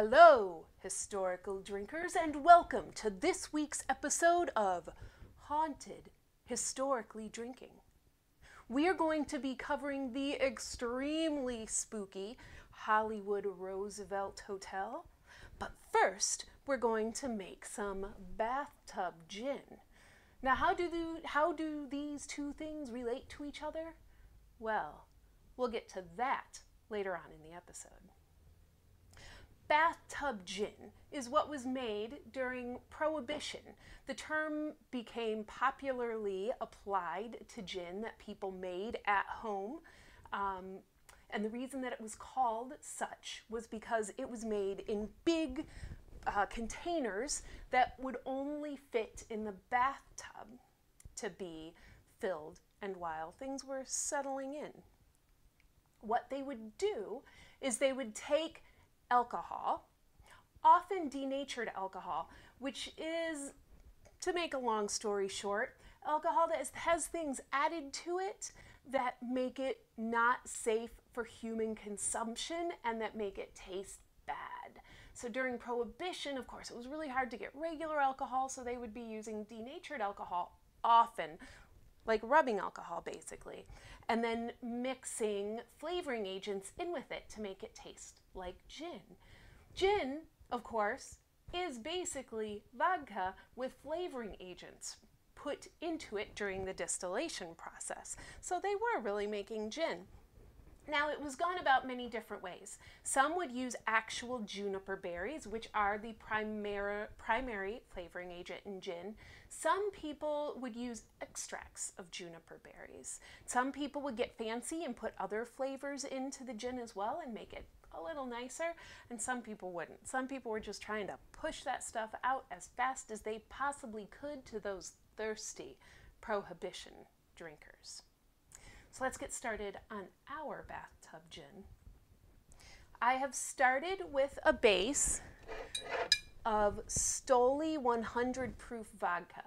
Hello, historical drinkers, and welcome to this week's episode of Haunted Historically Drinking. We are going to be covering the extremely spooky Hollywood Roosevelt Hotel, but first we're going to make some bathtub gin. Now, how do these two things relate to each other? Well, we'll get to that later on in the episode. Bathtub gin is what was made during Prohibition. The term became popularly applied to gin that people made at home. And the reason that it was called such was because it was made in big containers that would only fit in the bathtub to be filled and while things were settling in. What they would do is they would take alcohol, often denatured alcohol, which is, to make a long story short, alcohol that has things added to it that make it not safe for human consumption and that make it taste bad. So during Prohibition, of course, it was really hard to get regular alcohol, so they would be using denatured alcohol often, like rubbing alcohol basically, and then mixing flavoring agents in with it to make it taste like gin. Gin, of course, is basically vodka with flavoring agents put into it during the distillation process. So they were really making gin. Now, it was gone about many different ways. Some would use actual juniper berries, which are the primary flavoring agent in gin. Some people would use extracts of juniper berries. Some people would get fancy and put other flavors into the gin as well and make it a little nicer, and some people wouldn't. Some people were just trying to push that stuff out as fast as they possibly could to those thirsty Prohibition drinkers. So let's get started on our bathtub gin. I have started with a base of Stoli 100 proof vodka.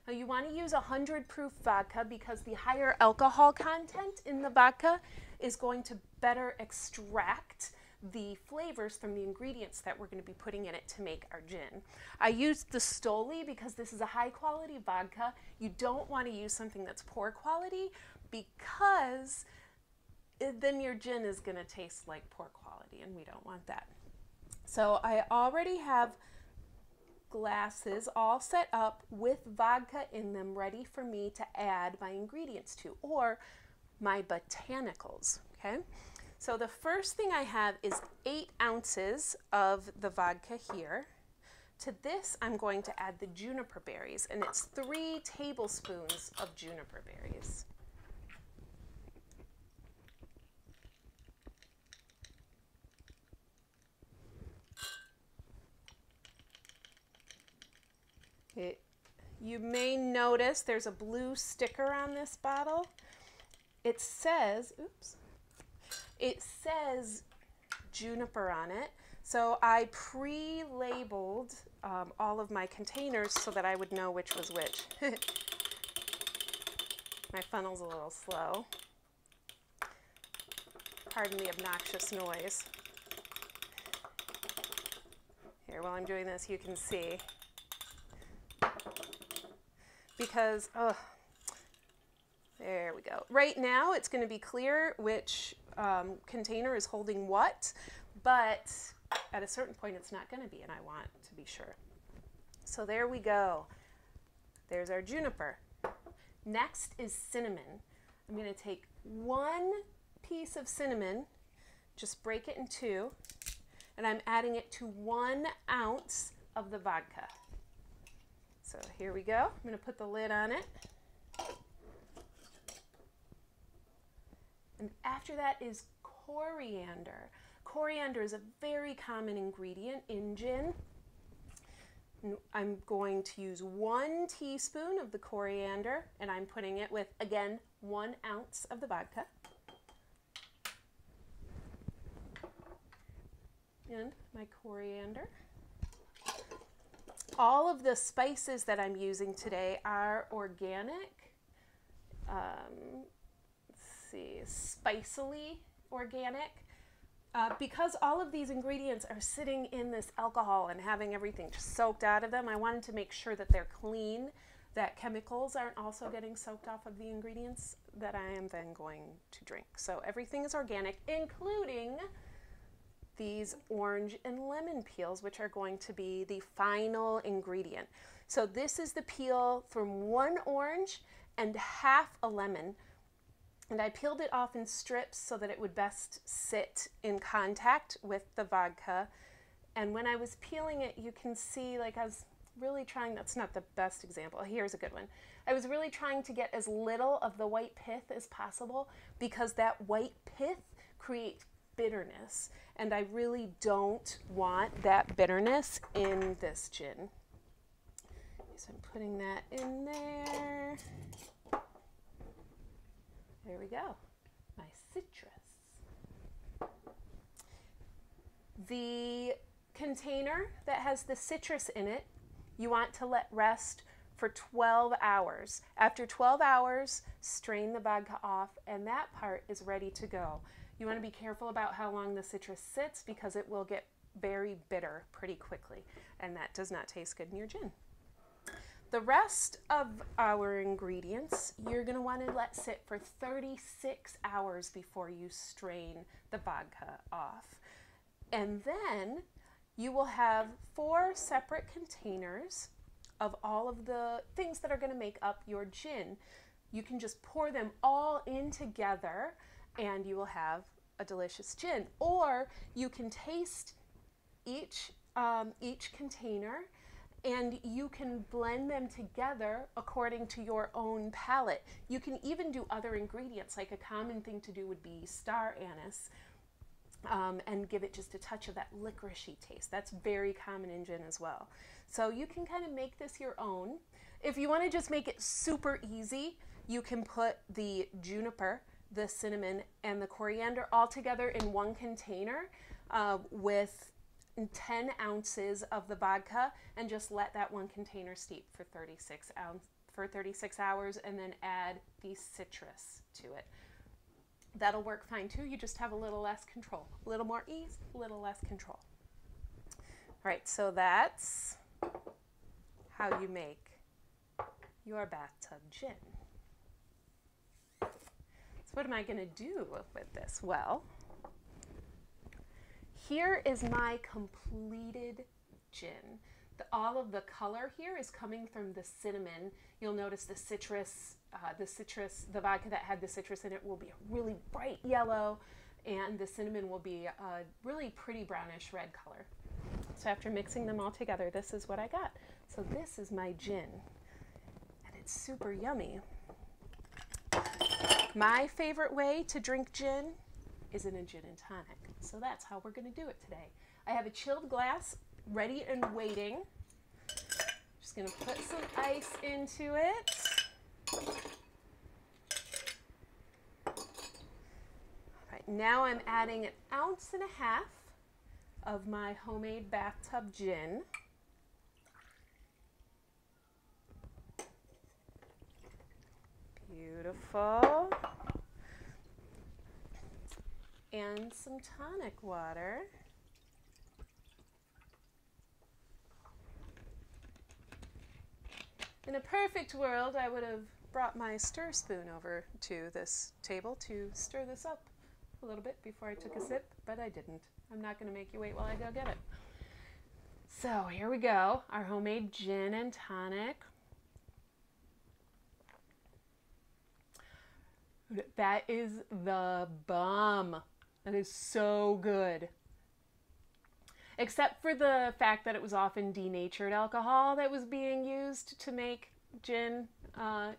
Now you want to use 100 proof vodka because the higher alcohol content in the vodka is going to better extract the flavors from the ingredients that we're going to be putting in it to make our gin. I used the Stoli because this is a high quality vodka. You don't want to use something that's poor quality because then your gin is going to taste like poor quality, and we don't want that. So I already have glasses all set up with vodka in them ready for me to add my ingredients to, or my botanicals, okay? So the first thing I have is 8 ounces of the vodka here. To this, I'm going to add the juniper berries, and it's 3 tablespoons of juniper berries. You may notice there's a blue sticker on this bottle. It says, it says juniper on it. So I pre-labeled all of my containers so that I would know which was which. My funnel's a little slow. Pardon the obnoxious noise. Here, while I'm doing this, you can see. Because, there we go. Right now, it's going to be clear which container is holding what, but at a certain point, it's not going to be, and I want to be sure. So there we go. There's our juniper. Next is cinnamon. I'm going to take 1 piece of cinnamon, just break it in 2, and I'm adding it to 1 ounce of the vodka. So here we go. I'm going to put the lid on it. And after that is coriander. Coriander is a very common ingredient in gin. I'm going to use 1 teaspoon of the coriander, and I'm putting it with, again, 1 ounce of the vodka. And my coriander. All of the spices that I'm using today are organic. Let's see, spicily organic. Because all of these ingredients are sitting in this alcohol and having everything just soaked out of them, I wanted to make sure that they're clean, that chemicals aren't also getting soaked off of the ingredients that I am then going to drink. So everything is organic, including these orange and lemon peels, which are going to be the final ingredient. So this is the peel from one orange and half a lemon. And I peeled it off in strips so that it would best sit in contact with the vodka. And when I was peeling it, you can see, like, I was really trying, that's not the best example. Here's a good one. I was really trying to get as little of the white pith as possible because that white pith creates bitterness. And I really don't want that bitterness in this gin. So I'm putting that in there. There we go, my citrus. The container that has the citrus in it, you want to let rest for 12 hours. After 12 hours, strain the vodka off, and that part is ready to go. You want to be careful about how long the citrus sits because it will get very bitter pretty quickly, and that does not taste good in your gin. The rest of our ingredients, you're going to want to let sit for 36 hours before you strain the vodka off. And then you will have 4 separate containers of all of the things that are going to make up your gin. You can just pour them all in together and you will have a delicious gin. Or you can taste each container, and you can blend them together according to your own palate. You can even do other ingredients, like a common thing to do would be star anise, and give it just a touch of that licoricey taste. That's very common in gin as well. So you can kind of make this your own. If you want to just make it super easy, you can put the juniper, the cinnamon, and the coriander all together in one container with 10 ounces of the vodka, and just let that one container steep for 36 hours, and then add the citrus to it. That'll work fine too. You just have a little less control, a little more ease, a little less control. All right, so that's how you make your bathtub gin. So what am I going to do with this? Well, here is my completed gin. All of the color here is coming from the cinnamon. You'll notice the citrus, the vodka that had the citrus in it will be a really bright yellow, and the cinnamon will be a really pretty brownish red color. So after mixing them all together, this is what I got. So this is my gin, and it's super yummy. My favorite way to drink gin is in a gin and tonic. So that's how we're going to do it today. I have a chilled glass ready and waiting. Just going to put some ice into it. All right, now I'm adding 1.5 ounces of my homemade bathtub gin. Beautiful. And some tonic water. In a perfect world, I would have brought my stir spoon over to this table to stir this up a little bit before I took a sip, but I didn't. I'm not going to make you wait while I go get it. So here we go, our homemade gin and tonic. That is the bomb. That is so good. Except for the fact that it was often denatured alcohol that was being used to make gin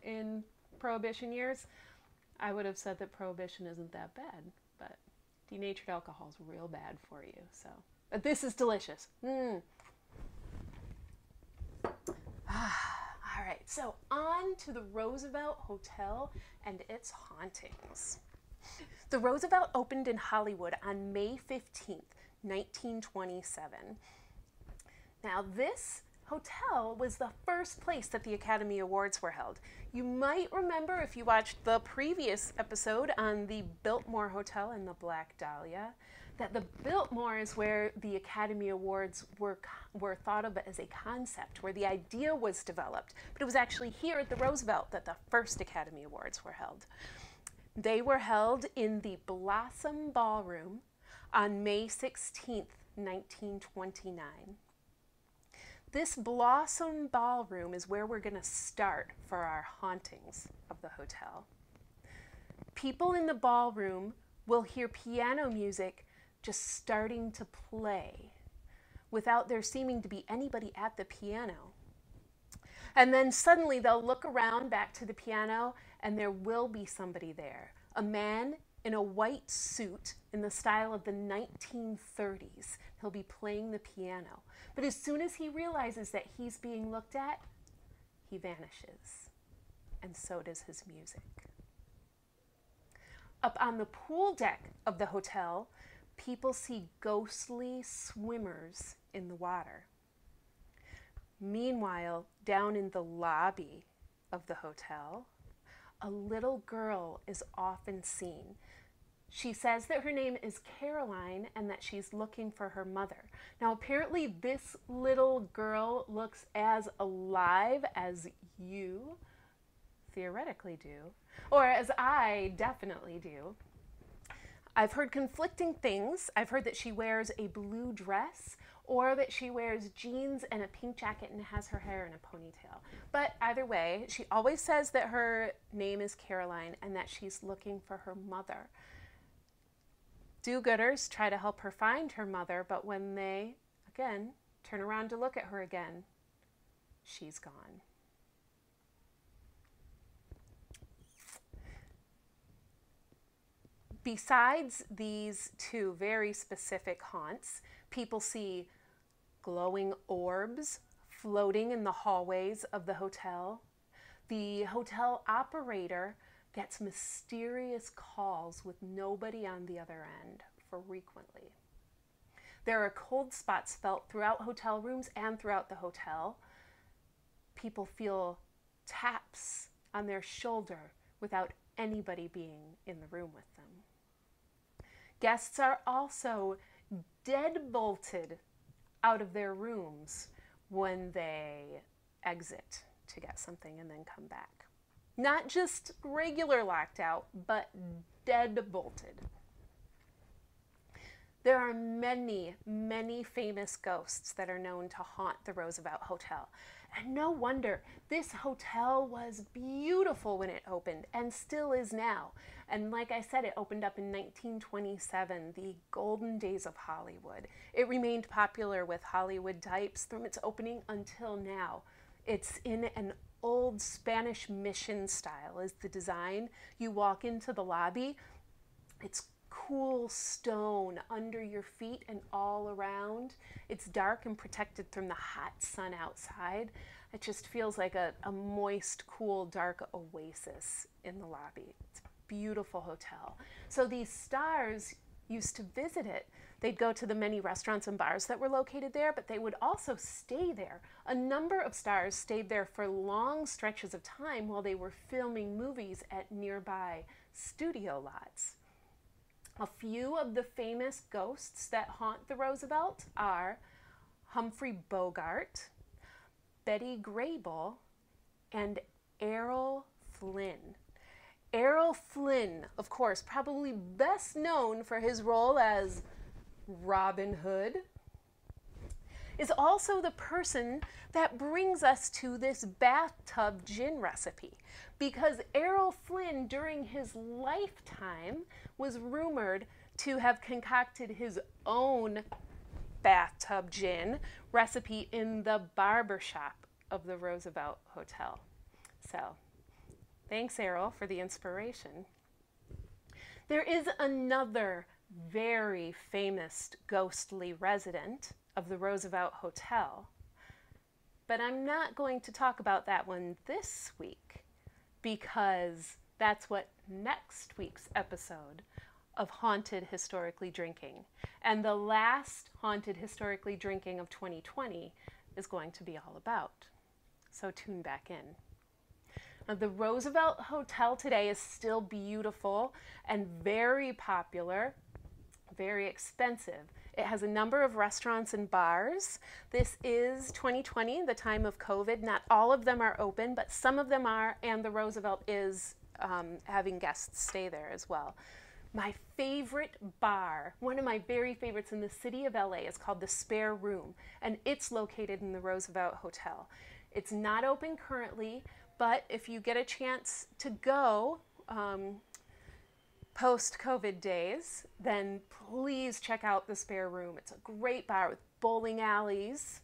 in Prohibition years. I would have said that Prohibition isn't that bad, but denatured alcohol is real bad for you. So, but this is delicious. All right, so on to the Roosevelt Hotel and its hauntings. The Roosevelt opened in Hollywood on May 15th, 1927. Now this Hotel was the first place that the Academy Awards were held. You might remember, if you watched the previous episode on the Biltmore Hotel and the Black Dahlia, that the Biltmore is where the Academy Awards were thought of as a concept, where the idea was developed. But it was actually here at the Roosevelt that the first Academy Awards were held. They were held in the Blossom Ballroom on May 16th, 1929. This Blossom Ballroom is where we're going to start for our hauntings of the hotel. People in the ballroom will hear piano music just starting to play without there seeming to be anybody at the piano. And then suddenly they'll look around back to the piano and there will be somebody there. A man in a white suit in the style of the 1930s. He'll be playing the piano. But as soon as he realizes that he's being looked at, he vanishes. And so does his music. Up on the pool deck of the hotel, people see ghostly swimmers in the water. Meanwhile, down in the lobby of the hotel, a little girl is often seen. She says that her name is Caroline and that she's looking for her mother. Now, apparently this little girl looks as alive as you theoretically do, or as I definitely do. I've heard conflicting things. I've heard that she wears a blue dress or that she wears jeans and a pink jacket and has her hair in a ponytail. But either way, she always says that her name is Caroline and that she's looking for her mother. Do-gooders try to help her find her mother, but when they, again, turn around to look at her again, she's gone. Besides these two very specific haunts, people see glowing orbs floating in the hallways of the hotel. The hotel operator gets mysterious calls with nobody on the other end frequently. There are cold spots felt throughout hotel rooms and throughout the hotel. People feel taps on their shoulder without anybody being in the room with them. Guests are also deadbolted out of their rooms when they exit to get something and then come back. Not just regular locked out, but deadbolted. There are many, many famous ghosts that are known to haunt the Roosevelt Hotel. And no wonder, this hotel was beautiful when it opened and still is now. And like I said, it opened up in 1927, the golden days of Hollywood. It remained popular with Hollywood types from its opening until now. It's in an old Spanish mission style is the design. You walk into the lobby, it's cool stone under your feet and all around. It's dark and protected from the hot sun outside. It just feels like a moist, cool, dark oasis in the lobby. It's a beautiful hotel. So these stars used to visit it. They'd go to the many restaurants and bars that were located there, but they would also stay there. A number of stars stayed there for long stretches of time while they were filming movies at nearby studio lots. A few of the famous ghosts that haunt the Roosevelt are Humphrey Bogart, Betty Grable, and Errol Flynn. Errol Flynn, of course, probably best known for his role as Robin Hood, is also the person that brings us to this bathtub gin recipe, because Errol Flynn during his lifetime was rumored to have concocted his own bathtub gin recipe in the barber shop of the Roosevelt Hotel. So, thanks Errol for the inspiration. There is another very famous ghostly resident of the Roosevelt Hotel, but I'm not going to talk about that one this week because that's what next week's episode of Haunted Historically Drinking, and the last Haunted Historically Drinking of 2020, is going to be all about. So tune back in. Now, the Roosevelt Hotel today is still beautiful and very popular, very expensive. It has a number of restaurants and bars. This is 2020, the time of COVID. Not all of them are open, but some of them are, and the Roosevelt is having guests stay there as well. My favorite bar, one of my very favorites in the city of LA, is called the Spare Room, and it's located in the Roosevelt Hotel. It's not open currently, but if you get a chance to go post-COVID days, then please check out the Spare Room. It's a great bar with bowling alleys.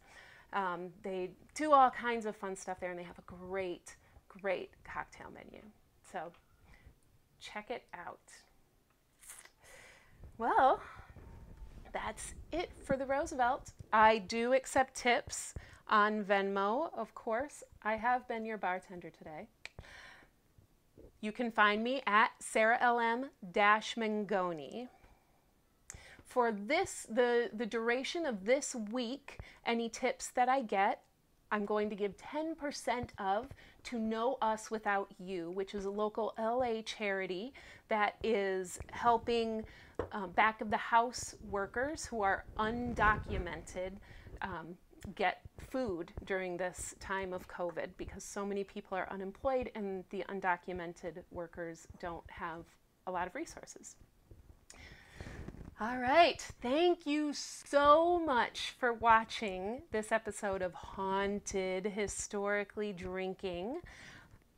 They do all kinds of fun stuff there, and they have a great, great cocktail menu. So check it out. Well, that's it for the Roosevelt. I do accept tips on Venmo, of course. I have been your bartender today. You can find me at saralm-mengoni. For this, the duration of this week, any tips that I get, I'm going to give 10% of to Know Us Without You, which is a local LA charity that is helping back of the house workers who are undocumented get food during this time of COVID, because so many people are unemployed and the undocumented workers don't have a lot of resources. All right, thank you so much for watching this episode of Haunted Historically Drinking.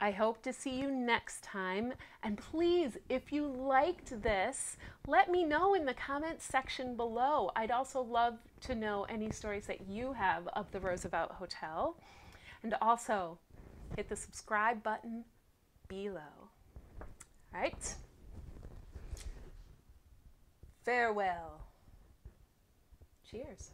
I hope to see you next time. And please, if you liked this, let me know in the comments section below. I'd also love to know any stories that you have of the Roosevelt Hotel. And also, hit the subscribe button below. All right. Farewell. Cheers.